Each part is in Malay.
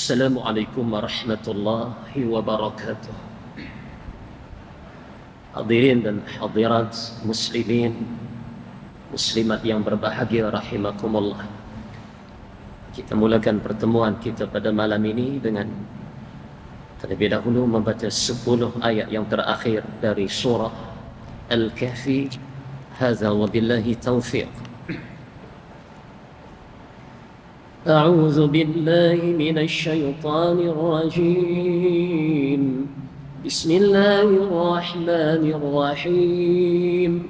Assalamualaikum warahmatullahi wabarakatuh. Hadirin dan hadirat muslimin muslimat yang berbahagia rahimakumullah. Kita mulakan pertemuan kita pada malam ini dengan terlebih dahulu membaca 10 ayat yang terakhir dari surah Al-Kahfi. Hadza wabillahi taufiq. أعوذ بالله من الشيطان الرجيم بسم الله الرحمن الرحيم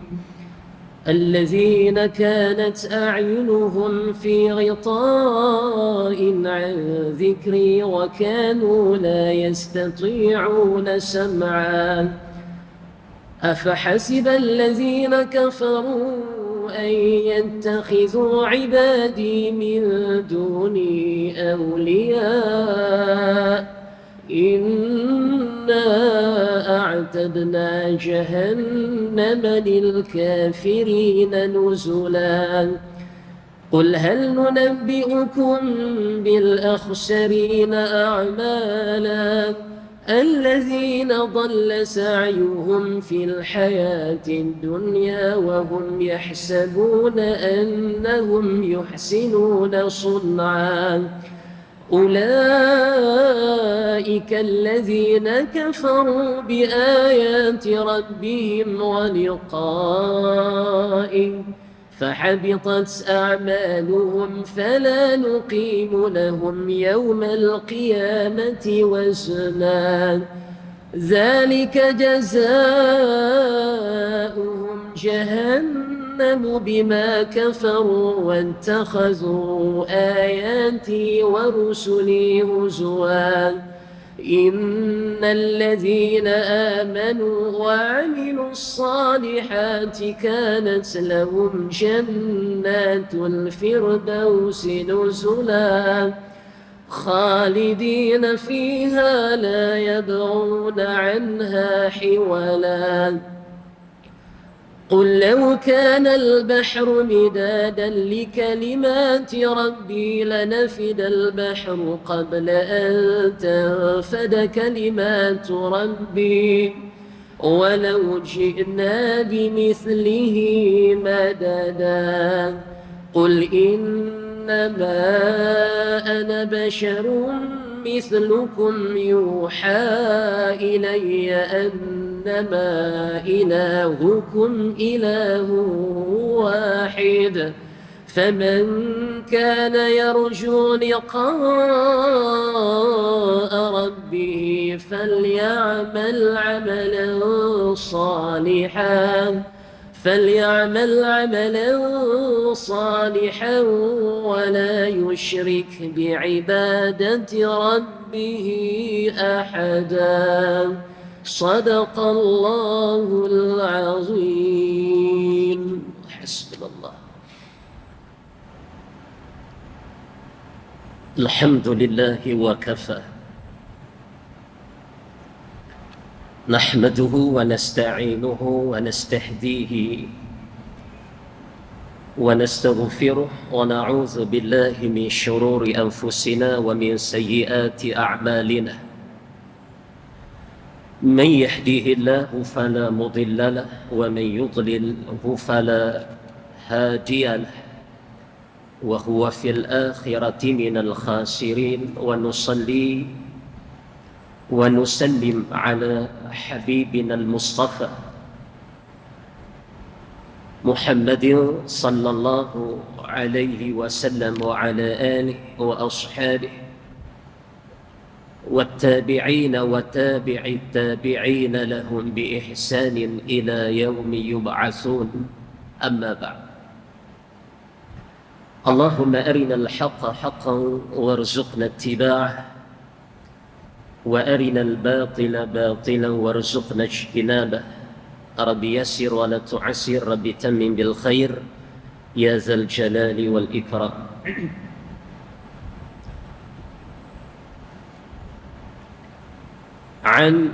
الذين كانت أعينهم في غطاء عن ذكري وكانوا لا يستطيعون سمعا أفحسب الذين كفروا أن يتخذوا عبادي من دوني أولياء إنا أعتدنا جهنم للكافرين نزلا قل هل ننبئكم بالأخسرين أعمالا الذين ضل سعيهم في الحياة الدنيا وهم يحسبون أنهم يحسنون صنعا أولئك الذين كفروا بآيات ربهم ولقائه فحبطت أعمالهم فلا نقيم لهم يوم القيامة وزنا ذلك جزاؤهم جهنم بما كفروا واتخذوا آياتي ورسلي هزوا إن الذين آمنوا وعملوا الصالحات كانت لهم جنات الفردوس نزلا خالدين فيها لا يبغون عنها حولا قل لو كان البحر مدادا لكلمات ربي لنفد البحر قبل أن تنفد كلمات ربي ولو جئنا بمثله مددا قل إنما أنا بشر مثلكم يوحى إلي أنما إلهكم إله واحد فمن كان يرجو لقاء ربه فليعمل عملا صالحا ولا يشرك بعبادة ربه أحدا صدق الله العظيم حسبنا الله. الحمد لله وكفى نحمده ونستعينه ونستهديه ونستغفره ونعوذ بالله من شرور أنفسنا ومن سيئات أعمالنا من يهديه الله فلا مضل له ومن يضلله فلا هادي له وهو في الآخرة من الخاسرين ونصلي ونسلم على حبيبنا المصطفى محمد صلى الله عليه وسلم وعلى آله وأصحابه والتابعين وتابع التابعين لهم بإحسان إلى يوم يبعثون أما بعد اللهم أرنا الحق حقا وارزقنا اتباعه وأرنا الباطل باطلا وارزقنا اجتنابه رب يسر ولا تعسر رب تمم بالخير يا ذا الجلال والإكرام. عن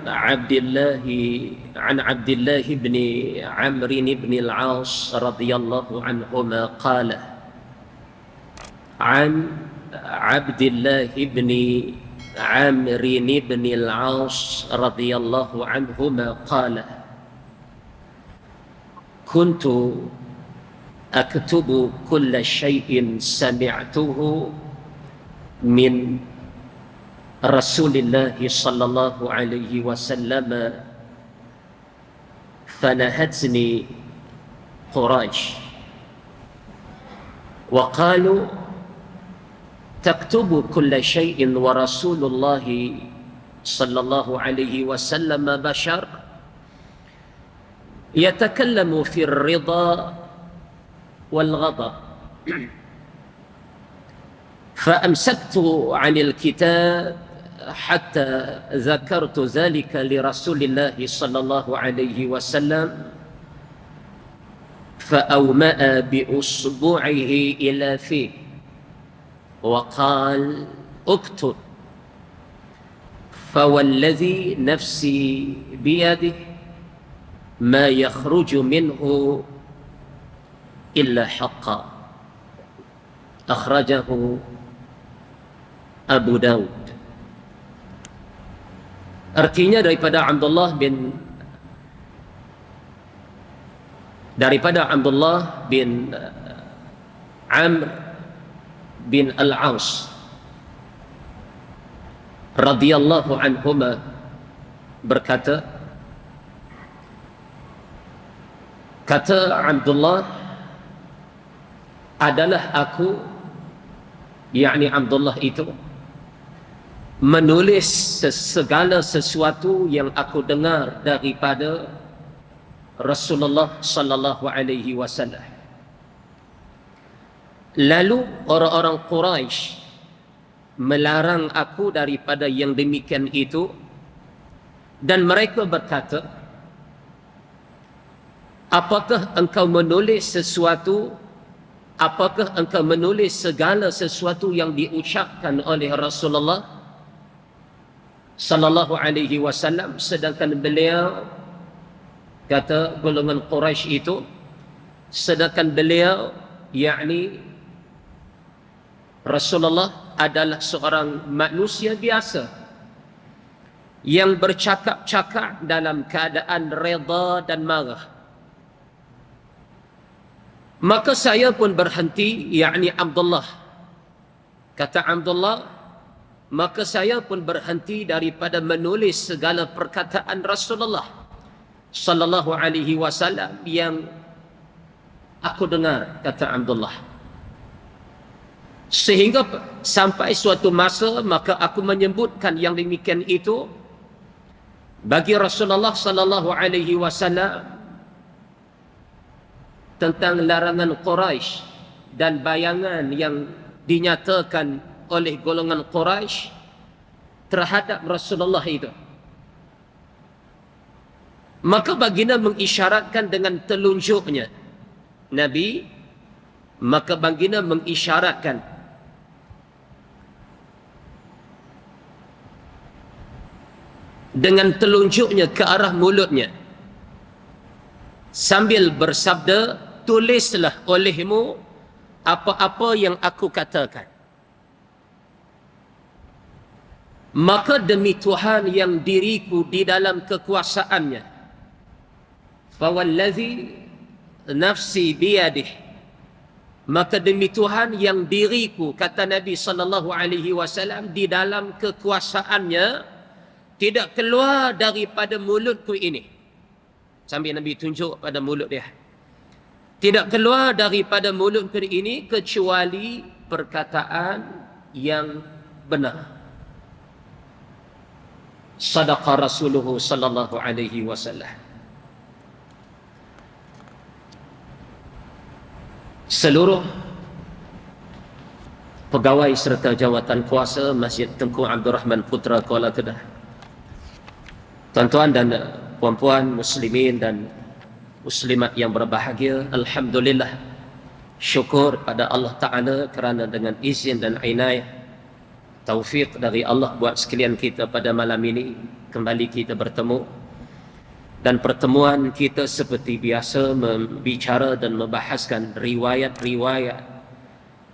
عبد الله بن عمرو بن العاص رضي الله عنهما قال عن عبد الله بن عامر بن العاص رضي الله عنهما قال كنت أكتب كل شيء سمعته من رسول الله صلى الله عليه وسلم فنهتني قريش وقالوا تكتب كل شيء ورسول الله صلى الله عليه وسلم بشر يتكلم في الرضا والغضب فأمسكت عن الكتاب حتى ذكرت ذلك لرسول الله صلى الله عليه وسلم فأومأ بأصبعه إلى فيه وقال اكتب فوالذي نفسي بيده ما يخرج منه إلا حقا أخرجه أبو داود. Artinya daripada Abdullah bin Amr bin Al-As radhiyallahu anhuma berkata, kata Abdullah, adalah aku, yakni Abdullah itu, menulis segala sesuatu yang aku dengar daripada Rasulullah sallallahu alaihi wasallam. Lalu orang-orang Quraisy melarang aku daripada yang demikian itu, dan mereka berkata, apakah engkau menulis sesuatu, apakah engkau menulis segala sesuatu yang diucapkan oleh Rasulullah sallallahu alaihi wasallam, sedangkan beliau, kata golongan Quraisy itu, sedangkan beliau yakni Rasulullah adalah seorang manusia biasa yang bercakap-cakap dalam keadaan reda dan marah. Maka saya pun berhenti, yakni Abdullah, kata Abdullah, maka saya pun berhenti daripada menulis segala perkataan Rasulullah sallallahu alaihi wasallam yang aku dengar, kata Abdullah. Sehingga sampai suatu masa maka aku menyebutkan yang demikian itu bagi Rasulullah sallallahu alaihi wasallam tentang larangan Quraisy dan bayangan yang dinyatakan oleh golongan Quraisy terhadap Rasulullah itu. Maka baginda mengisyaratkan dengan telunjuknya Nabi, maka baginda mengisyaratkan dengan telunjuknya ke arah mulutnya sambil bersabda, tulislah olehmu apa-apa yang aku katakan. Maka demi Tuhan yang diriku di dalam kekuasaannya, fawallazi nafsi biyadih, maka demi Tuhan yang diriku, kata Nabi sallallahu alaihi wasallam, di dalam kekuasaannya tidak keluar daripada mulutku ini, sambil Nabi tunjuk pada mulut dia, tidak keluar daripada mulutku ini kecuali perkataan yang benar. Sadaqa Rasuluhu sallallahu alaihi wasallam. Seluruh pegawai serta jawatan kuasa Masjid Tengku Abdul Rahman Putra Kuala Kedah, tuan-tuan dan puan-puan muslimin dan muslimat yang berbahagia, alhamdulillah, syukur pada Allah Ta'ala kerana dengan izin dan inayah, taufik dari Allah buat sekalian kita pada malam ini kembali kita bertemu, dan pertemuan kita seperti biasa membicara dan membahaskan riwayat-riwayat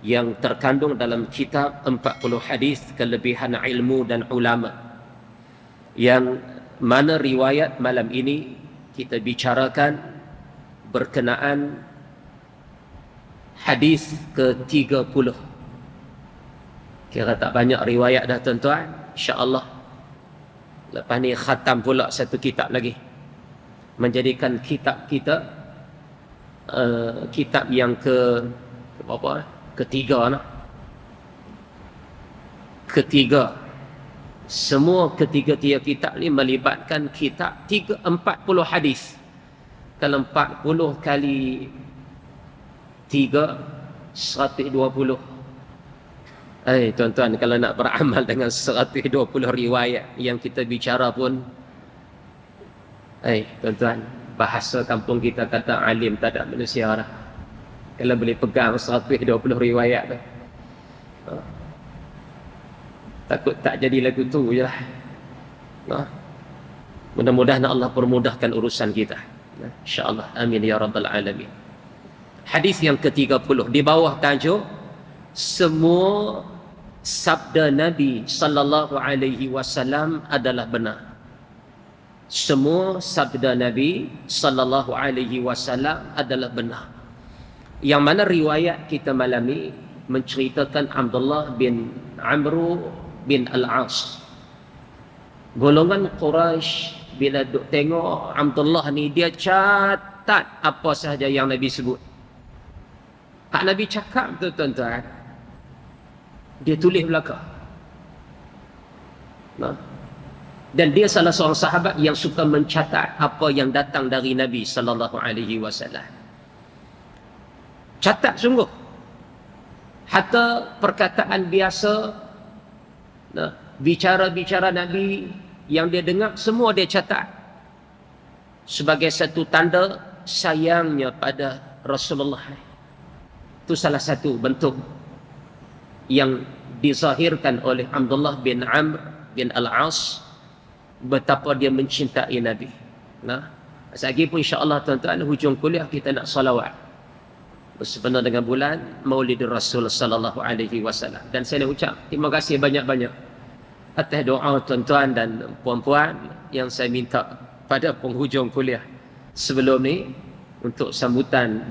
yang terkandung dalam kitab 40 hadis kelebihan ilmu dan ulama, yang mana riwayat malam ini kita bicarakan berkenaan hadis ke-30. Kira tak banyak riwayat dah tuan-tuan. InsyaAllah lepas ni khatam pula satu kitab lagi, menjadikan kitab kita kitab yang ketiga nak. Ketiga. Semua ketiga-tiga kitab ni melibatkan kitab 40 hadis. Kalau 40 kali 3 120. Tuan-tuan, kalau nak beramal dengan 120 riwayat yang kita bicara pun, tuan-tuan, bahasa kampung kita kata alim tak ada manusia dah. Kalau boleh pegang 120 riwayat tu, takut tak jadi lagu tu je lah. Mudah-mudahan Allah permudahkan urusan kita, insyaAllah. Amin ya rabbal alamin. Hadis yang ke-30 di bawah tajuk semua sabda Nabi sallallahu alaihi wasallam adalah benar. Semua sabda Nabi sallallahu alaihi wasallam adalah benar. Yang mana riwayat kita malam ini menceritakan Abdullah bin Amr bin Al-As. Golongan Quraisy bila duk tengok Abdullah ni, dia catat apa sahaja yang Nabi sebut. Hak Nabi cakap tu tuan-tuan, dia tulis belakang. Dan dia salah seorang sahabat yang suka mencatat apa yang datang dari Nabi sallallahu alaihi wasallam. Catat sungguh. Hatta perkataan biasa, bicara-bicara Nabi yang dia dengar, semua dia catat. Sebagai satu tanda sayangnya pada Rasulullah. Itu salah satu bentuk yang dizahirkan oleh Abdullah bin Amr bin Al-As, betapa dia mencintai Nabi. Lagi pun insyaAllah tuan-tuan, hujung kuliah kita nak salawat bersempena dengan bulan Maulid Rasul sallallahu alaihi wasallam. Dan saya nak ucap terima kasih banyak-banyak atas doa tuan-tuan dan puan-puan yang saya minta pada penghujung kuliah sebelum ni untuk sambutan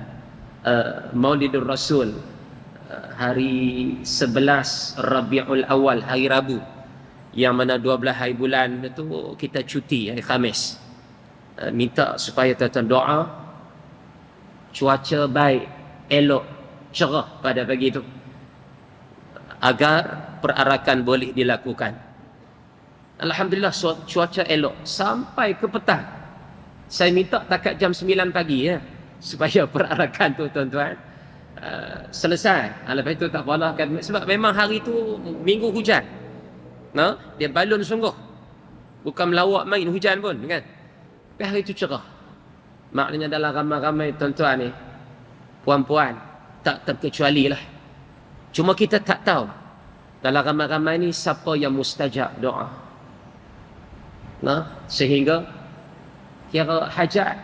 Maulid Rasul hari 11 Rabiul Awal, hari Rabu, yang mana 12 hari bulan itu kita cuti hari Khamis. Minta supaya tuan-tuan doa cuaca baik, elok, cerah pada pagi itu, agar perarakan boleh dilakukan. Alhamdulillah cuaca elok sampai ke petang. Saya minta takat jam 9 pagi ya, supaya perarakan tu tuan-tuan selesai. Lepas itu tak apalah kan, sebab memang hari tu minggu hujan. Dia balon sungguh, bukan melawak main hujan pun kan. Tapi hari itu cerah. Maknanya dalam ramai-ramai tuan-tuan ni, puan-puan, tak terkecuali lah. Cuma kita tak tahu dalam ramai-ramai ni siapa yang mustajab doa. Sehingga kira hajat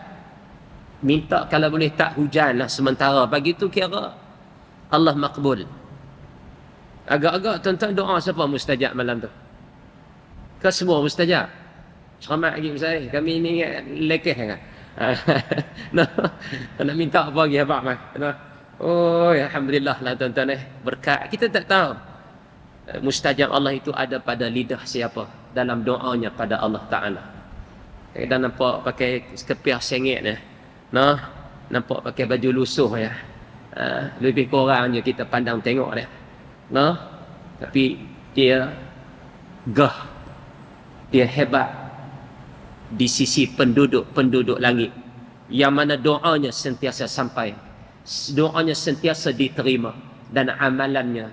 minta kalau boleh tak hujan lah sementara. Bagi tu kira Allah makbul. Agak-agak tuan-tuan doa siapa mustajab malam tu? Ke semua mustajab? Selamat lagi saya. Kami ni lekeh kan? Nak minta apa lagi abang mah? Oh alhamdulillah lah tuan-tuan berkat. Kita tak tahu mustajab Allah itu ada pada lidah siapa dalam doanya pada Allah Ta'ala. Kita nampak pakai kepiah sengit ni. Nampak pakai baju lusuh ya. Lebih kurang je kita pandang tengok dia. Tapi dia gah, dia hebat di sisi penduduk langit, yang mana doanya sentiasa sampai, doanya sentiasa diterima, dan amalannya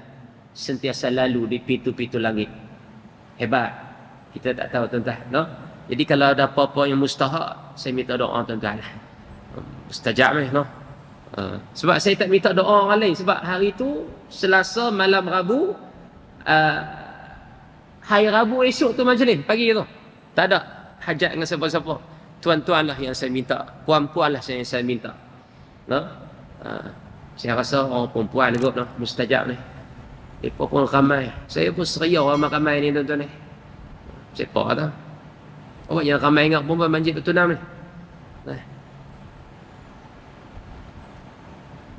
sentiasa lalu di pintu-pintu langit. Hebat. Kita tak tahu tuan-tuan. Jadi kalau ada apa-apa yang mustahak, saya minta doa tuan-tuan. Mustajab sebab saya tak minta doa orang lain. Sebab hari tu Selasa malam Rabu, hari Rabu esok tu majlis pagi tu, tak ada hajat dengan siapa-siapa. Tuan-tuan lah yang saya minta, puan-puan lah yang saya minta. Saya rasa orang perempuan juga noh, mustajab ni. Mereka pun ramai. Saya pun seria ramai-ramai ni tuan-tuan ni. Sepak kata. Awak yang ramai ingat perempuan Masjid Betunam ni.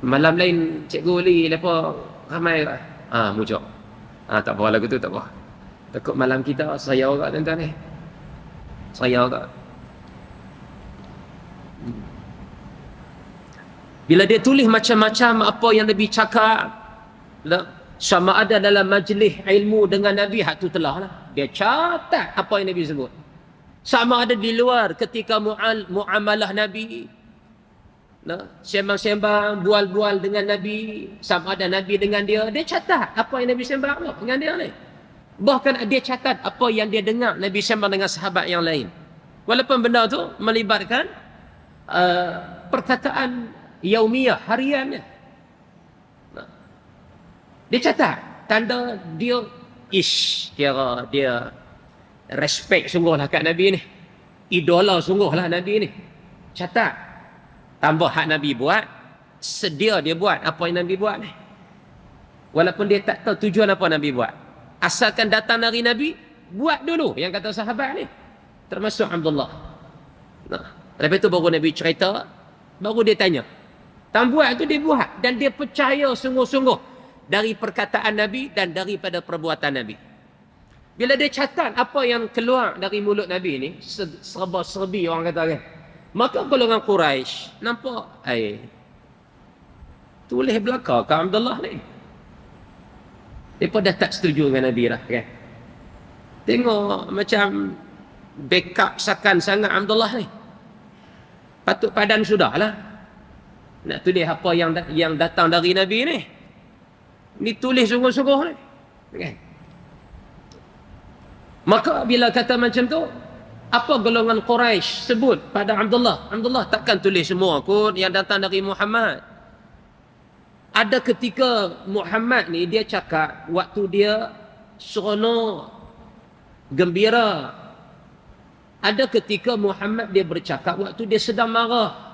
Malam lain Cikgu Li lepas ramai ke? Muncul. Tak apa lagu tu tak apa. Takut malam kita saya juga tuan-tuan ni. Saya juga. Bila dia tulis macam-macam apa yang Nabi cakap, sama ada dalam majlis ilmu dengan Nabi, hak tu telah lah. Dia catat apa yang Nabi sebut. Sama ada di luar ketika muamalah Nabi, sembang-sembang, bual-bual dengan Nabi, sama ada Nabi dengan dia catat apa yang Nabi sembang dengan dia ni. Bahkan dia catat apa yang dia dengar Nabi sembang dengan sahabat yang lain. Walaupun benda tu melibatkan perkataan yaumiyah, hariannya. Dia catat, tanda dia kira dia respect sungguhlah kat Nabi ni. Idola sungguhlah Nabi ni. Catat. Tambah hak Nabi buat, sedia dia buat apa yang Nabi buat ni. Walaupun dia tak tahu tujuan apa Nabi buat. Asalkan datang dari Nabi, buat dulu yang kata sahabat ni. Termasuk Abdullah. Lepas tu baru Nabi cerita, baru dia tanya. Tang buat tu dia buat dan dia percaya sungguh-sungguh dari perkataan Nabi dan daripada perbuatan Nabi. Bila dia catat apa yang keluar dari mulut Nabi ni, serba-serbi orang kata kan. Maka golongan Quraisy nampak, tulis belakang ke Abdullah ni. Mereka dah tak setuju dengan Nabi dah kan. Tengok macam backup sakan sangat Abdullah ni. Patut padan sudahlah. Nak tulis apa yang datang dari Nabi ni. Ni tulis sungguh-sungguh ni. Kan? Maka bila kata macam tu, apa golongan Quraisy sebut pada Abdullah? Abdullah takkan tulis semua kot yang datang dari Muhammad. Ada ketika Muhammad ni dia cakap waktu dia seronok, gembira. Ada ketika Muhammad dia bercakap waktu dia sedang marah.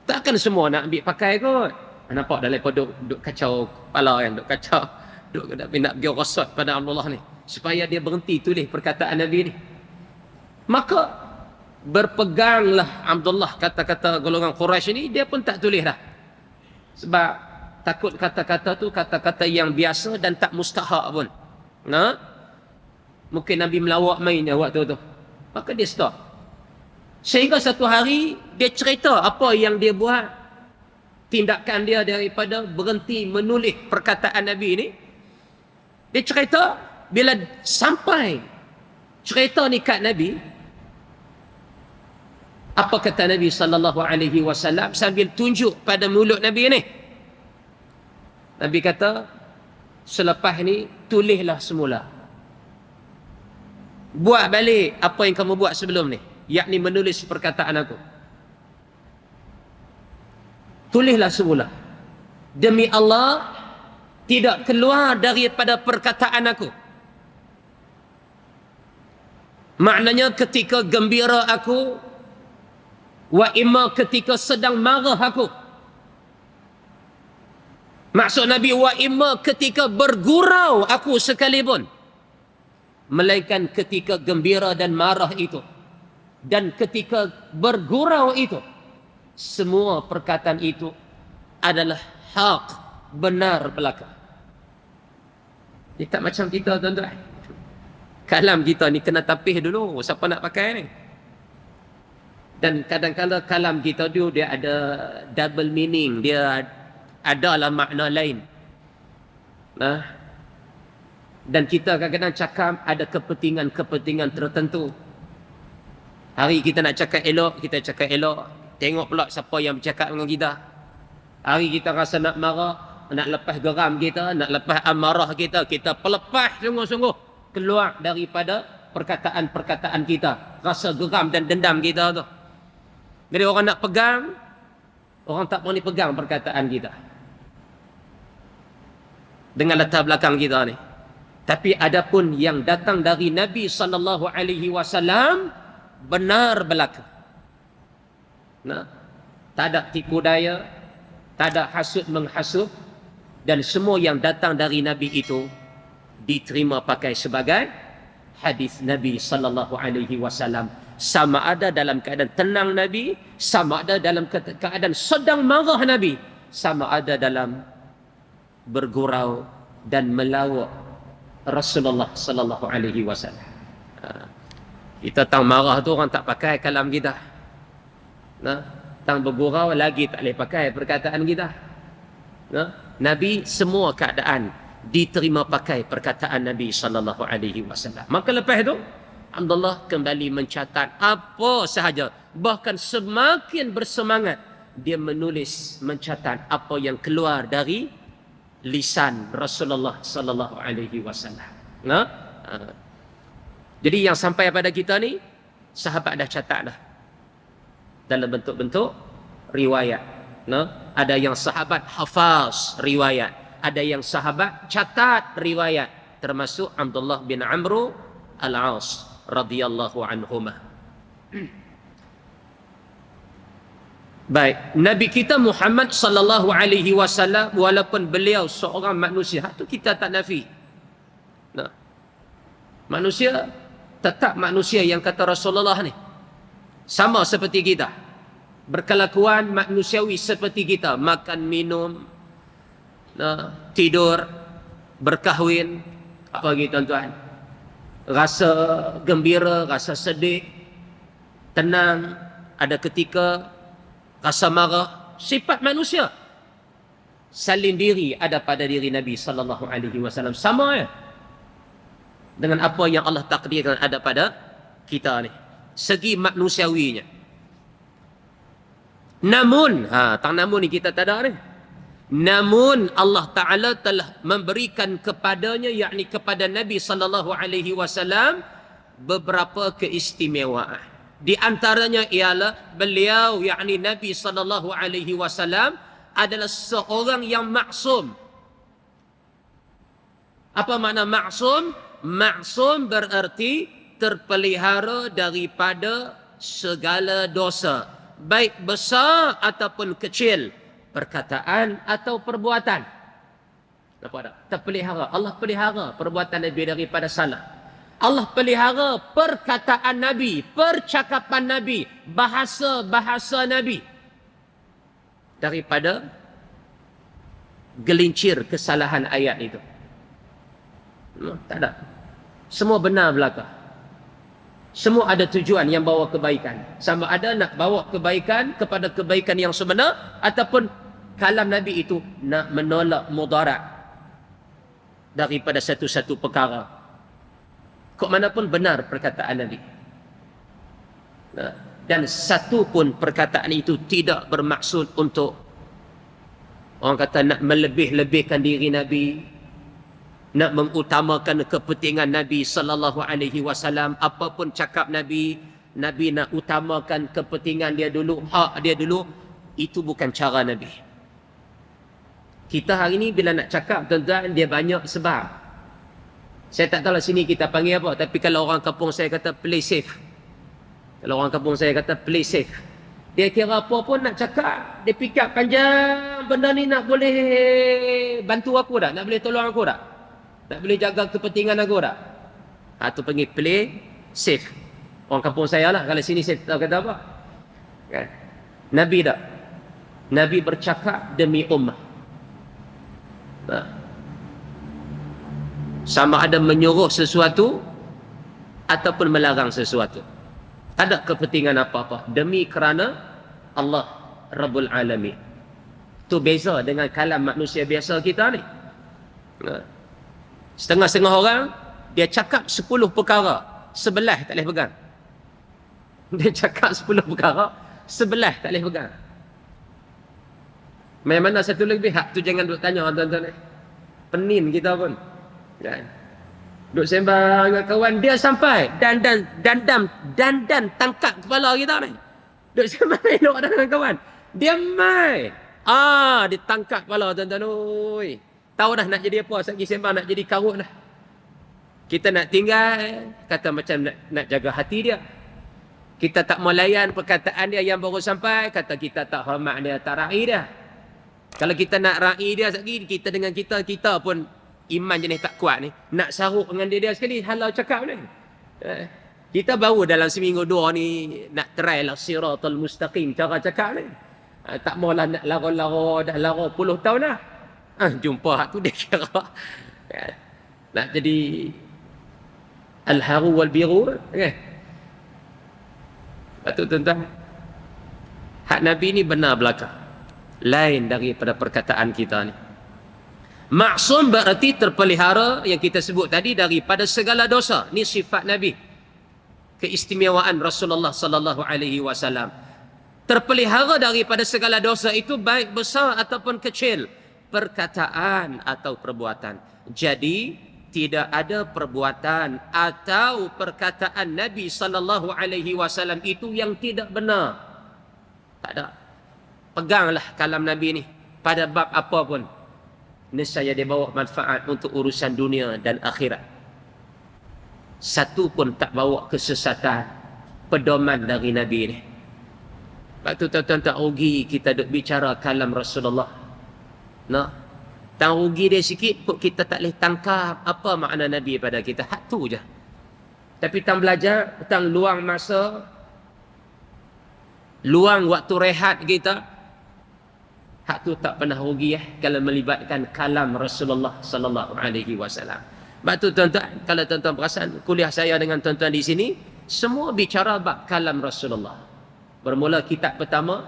Takkan semua nak ambil pakai kot. Nampak dah lepas duk kacau kepala kan, duk kacau, duk nak pergi rosot pada Abdullah ni supaya dia berhenti tulis perkataan Nabi ni. Maka berpeganglah Abdullah kata-kata golongan Quraisy ni, dia pun tak tulis dah. Sebab takut kata-kata tu kata-kata yang biasa dan tak mustahak pun. Mungkin Nabi melawak mainnya waktu tu. Maka dia stop. Sehingga satu hari dia cerita apa yang dia buat, tindakan dia daripada berhenti menulis perkataan Nabi ni. Dia cerita bila sampai cerita ni kat Nabi, apa kata Nabi sallallahu alaihi wasallam sambil tunjuk pada mulut Nabi ni. Nabi kata, selepas ni tulislah semula. Buat balik apa yang kamu buat sebelum ni, yakni menulis perkataan aku. Tulislah semula. Demi Allah, tidak keluar daripada perkataan aku. Maknanya ketika gembira aku, wa imma ketika sedang marah aku. Maksud Nabi, wa imma ketika bergurau aku sekalipun. Melainkan ketika gembira dan marah itu, dan ketika bergurau itu, semua perkataan itu adalah hak, benar belaka. Dia tak macam kita tuan-tuan. Kalam kita ni kena tapih dulu siapa nak pakai ni. Dan kadang-kadang kalam kita tu dia ada double meaning, dia adalah makna lain. Dan kita kadang-kadang cakap ada kepentingan-kepentingan tertentu. Hari kita nak cakap elok, kita cakap elok. Tengok pula siapa yang bercakap dengan kita. Hari kita rasa nak marah, nak lepas geram kita, nak lepas amarah kita, kita pelepas sungguh-sungguh keluar daripada perkataan-perkataan kita, rasa geram dan dendam kita tu. Jadi orang nak pegang, orang tak boleh pegang perkataan kita dengan latar belakang kita ni. Tapi adapun yang datang dari Nabi sallallahu alaihi wasallam benar belaka. Tak ada tipu daya, tak ada hasud menghasut, dan semua yang datang dari Nabi itu diterima pakai sebagai hadis Nabi sallallahu alaihi wasallam. Sama ada dalam keadaan tenang Nabi, sama ada dalam keadaan sedang marah Nabi, sama ada dalam bergurau dan melawak Rasulullah sallallahu alaihi wasallam. Kita tang marah tu orang tak pakai kalam kita. Tang bergurau lagi tak boleh pakai perkataan kita. Nabi semua keadaan diterima pakai perkataan Nabi sallallahu alaihi wasallam. Maka lepas itu Abdullah kembali mencatat apa sahaja, bahkan semakin bersemangat dia menulis mencatat apa yang keluar dari lisan Rasulullah sallallahu alaihi wasallam. Jadi yang sampai pada kita ni sahabat dah catat dah dalam bentuk-bentuk riwayat. Ada yang sahabat hafaz riwayat, ada yang sahabat catat riwayat, termasuk Abdullah bin Amr al-As radhiyallahu anhumah. Baik, Nabi kita Muhammad sallallahu alaihi wasallam, walaupun beliau seorang manusia, itu kita tak nafi. Manusia tetap manusia yang kata Rasulullah ni. Sama seperti kita. Berkelakuan manusiawi seperti kita, makan, minum, tidur, berkahwin, apa gitu tuan-tuan. Rasa gembira, rasa sedih, tenang, ada ketika rasa marah, sifat manusia. Salin diri ada pada diri Nabi sallallahu alaihi wasallam, sama ya dengan apa yang Allah takdirkan ada pada kita ni, segi manusiawinya. Namun, namun ni kita tak ada ni. Namun Allah Ta'ala telah memberikan kepadanya, yakni kepada Nabi sallallahu alaihi wasallam, beberapa keistimewaan. Di antaranya ialah beliau, yakni Nabi sallallahu alaihi wasallam, adalah seorang yang maksum. Apa makna maksum? Maksum berarti terpelihara daripada segala dosa, baik besar ataupun kecil, perkataan atau perbuatan. Apa dah? Terpelihara. Allah pelihara perbuatan Nabi daripada salah. Allah pelihara perkataan Nabi, percakapan Nabi, bahasa Nabi daripada gelincir kesalahan ayat itu. Tak ada. Semua benar belaka. Semua ada tujuan yang bawa kebaikan. Sama ada nak bawa kebaikan kepada kebaikan yang sebenar, ataupun kalam Nabi itu nak menolak mudarat daripada satu-satu perkara. Kok mana pun benar perkataan Nabi. Dan satu pun perkataan itu tidak bermaksud untuk orang kata nak melebih-lebihkan diri Nabi, nak mengutamakan kepentingan Nabi sallallahu alaihi wasallam. Apapun cakap Nabi, Nabi nak utamakan kepentingan dia dulu, hak dia dulu. Itu bukan cara Nabi. Kita hari ni bila nak cakap, tuan-tuan, dia banyak sebab. Saya tak tahu lah sini kita panggil apa, tapi kalau orang kampung saya kata play safe. Kalau orang kampung saya kata play safe, dia kira apa pun nak cakap, dia fikir panjang, benda ni nak boleh bantu aku tak? Nak boleh tolong aku tak? Nak boleh jaga kepentingan aku tak? Itu panggil play safe. Orang kampung saya lah, kalau sini saya tak tahu kata apa. Kan? Nabi tak? Nabi bercakap demi ummah. Sama ada menyuruh sesuatu ataupun melarang sesuatu. Tak ada kepentingan apa-apa, demi kerana Allah Rabbul Alamin. Itu beza dengan kalam manusia biasa kita ni. Setengah-setengah orang dia cakap 10 perkara, 11 tak boleh pegang. Dia cakap 10 perkara, 11 tak boleh pegang. Main mana satu lagi hak tu jangan duk tanya tuan-tuan ni. Penin kita pun. Kan? Duk sembang dengan kawan dia sampai dan tangkap kepala kita ni. Duk sembang elok dengan kawan. Dia mai. Dia tangkap kepala tuan-tuan. Oi. Tahu dah nak jadi apa, lagi sembang nak jadi karut dah. Kita nak tinggal, kata macam nak jaga hati dia. Kita tak mau layan perkataan dia yang baru sampai, kata kita tak hormat dia, tak ra'i dia. Kalau kita nak ra'i dia sekali, kita dengan kita pun iman jenis tak kuat ni. Nak saruk dengan dia sekali, halau cakap ni. Kita baru dalam seminggu dua ni nak try lah siratal mustaqim cara cakap ni. Tak maulah nak lara-lara, dah lara puluh tahun dah. Jumpa hak tu dia kira. Nak jadi al-haru wal-biru. Okay. Lepas tu tuan-tuan, hak Nabi ni benar belaka. Lain daripada perkataan kita ni. Maksum berarti terpelihara yang kita sebut tadi daripada segala dosa. Ni sifat Nabi. Keistimewaan Rasulullah sallallahu alaihi wasallam. Terpelihara daripada segala dosa itu baik besar ataupun kecil, perkataan atau perbuatan. Jadi tidak ada perbuatan atau perkataan Nabi sallallahu alaihi wasallam itu yang tidak benar. Tak ada. Peganglah kalam Nabi ni pada bab apa pun. Nescaya dia bawa manfaat untuk urusan dunia dan akhirat. Satu pun tak bawa kesesatan, pedoman dari Nabi ni. Sebab tu tuan-tuan tak rugi kita duk bicara kalam Rasulullah. Nah, tak rugi dia sikit pun kita tak boleh tangkap apa makna Nabi pada kita. Hak tu je. Tapi tang belajar, tang luang masa, luang waktu rehat kita, hak tu tak pernah rugi kalau melibatkan kalam Rasulullah sallallahu alaihi wasallam. Sebab tu tuan-tuan, kalau tuan-tuan perasan kuliah saya dengan tuan-tuan di sini semua bicara bab kalam Rasulullah. Bermula kitab pertama,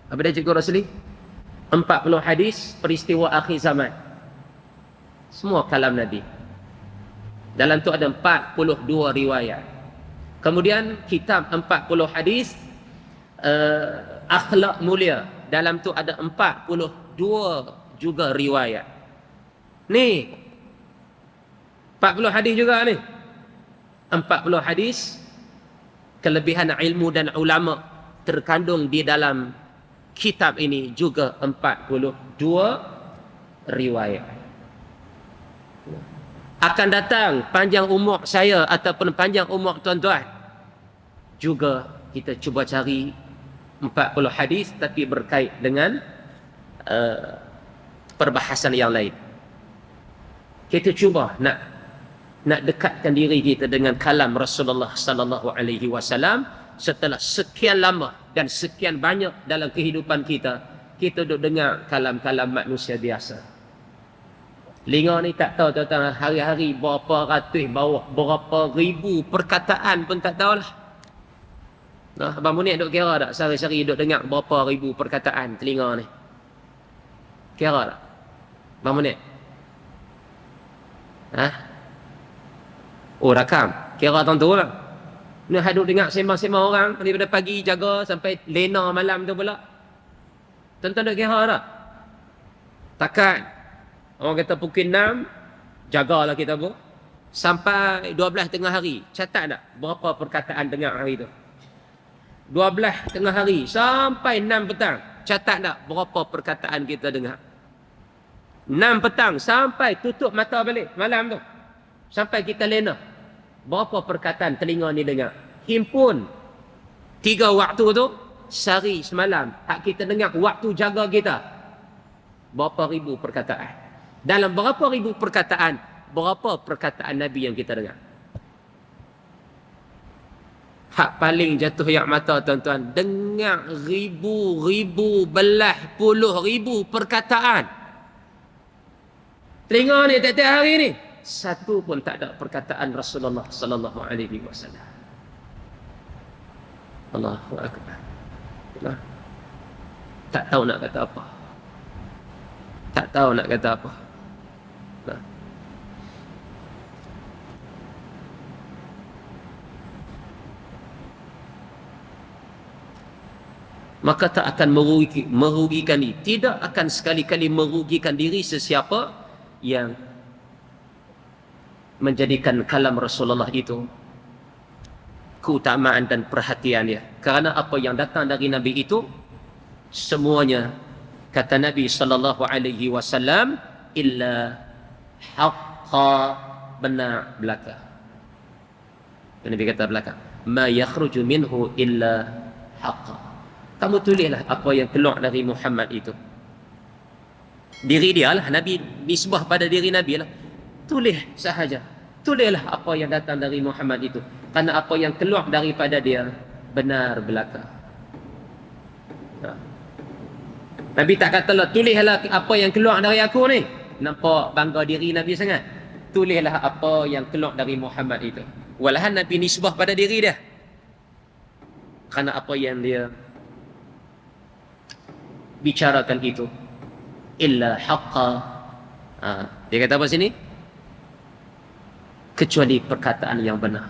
apa dia Cikgu Rosli? 40 hadis peristiwa akhir zaman. Semua kalam Nabi. Dalam tu ada 42 riwayat. Kemudian kitab 40 hadis akhlak mulia. Dalam tu ada 42 juga riwayat. Ni 40 hadis juga ni. 40 hadis kelebihan ilmu dan ulama terkandung di dalam kitab ini juga 42 riwayat. Akan datang panjang umur saya ataupun panjang umur tuan-tuan, juga kita cuba cari 40 hadis tapi berkait dengan perbahasan yang lain. Kita cuba nak dekatkan diri kita dengan kalam Rasulullah sallallahu alaihi wasallam setelah sekian lama dan sekian banyak dalam kehidupan kita duk dengar kalam-kalam manusia biasa. Linga ni tak tahu tuan-tuan hari-hari berapa ratus berapa ribu perkataan pun tak tahulah. Nah, Abang Munir duk kira tak sehari-hari duk dengar berapa ribu perkataan telinga ni? Kira tak? Abang Munir? Oh, rakam. Kira tentu lah. Ni hadut dengar sembang-sembang orang daripada pagi jaga sampai lena malam tu pula. Tuan-tuan duk kira tak? Takkan orang kata pukul 6, jagalah kita pun. Sampai 12 tengah hari. Catat tak berapa perkataan dengar hari tu? 12 tengah hari sampai 6 petang. Catat tak berapa perkataan kita dengar? 6 petang sampai tutup mata balik malam tu. Sampai kita lena. Berapa perkataan telinga ni dengar? Himpun 3 waktu tu, sehari semalam. Hak kita dengar waktu jaga kita. Berapa ribu perkataan? Dalam berapa ribu perkataan, berapa perkataan Nabi yang kita dengar? Hak paling jatuh yang mata tuan-tuan, dengar ribu-ribu, belah puluh ribu perkataan. Telinga ni tiap-tiap hari ni, satu pun tak ada perkataan Rasulullah sallallahu alaihi wasallam. Allahu akbar. Nah, tak tahu nak kata apa. Tak tahu nak kata apa. Nah. Maka tak akan merugikan diri. Tidak akan sekali-kali merugikan diri sesiapa yang menjadikan kalam Rasulullah itu keutamaan dan perhatiannya. Kerana apa yang datang dari Nabi itu semuanya, kata Nabi sallallahu alaihi wasallam, illa haqqa, benar belaka. Nabi kata belaka, ma yakhruju minhu illa haqqa. Kamu tulislah apa yang keluar dari Muhammad itu. diri dia lah, Nabi nisbah pada diri Nabi lah. Tulis sahaja, tulislah apa yang datang dari Muhammad itu, kerana apa yang keluar daripada dia benar belaka. Nabi tak katalah tulislah apa yang keluar dari aku ni, nampak bangga diri Nabi sangat. Tulislah apa yang keluar dari Muhammad itu, walahan Nabi nisbah pada diri dia, kerana apa yang dia bicarakan itu illa haqqa. Dia kata apa sini? Kecuali perkataan yang benar.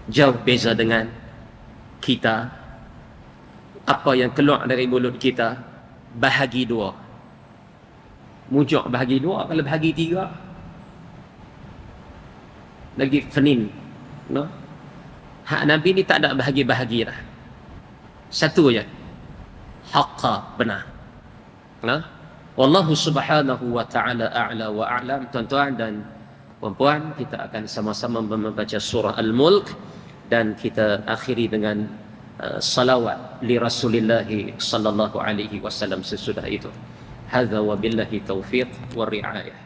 Jauh beza dengan kita, apa yang keluar dari mulut kita bahagi dua. Mujuk bahagi dua, kalau bahagi tiga lagi fenin, no? Hak Nabi ni tak ada bahagi-bahagi dah. Satu je, haqqa, benar. Wallahu subhanahu wa ta'ala a'la wa a'lam. Tuan-tuan dan puan-puan, kita akan sama-sama membaca surah Al-Mulk dan kita akhiri dengan salawat li Rasulillah sallallahu alaihi wasallam sesudah itu. Hadza wa billahi taufiq wa ri'ayah.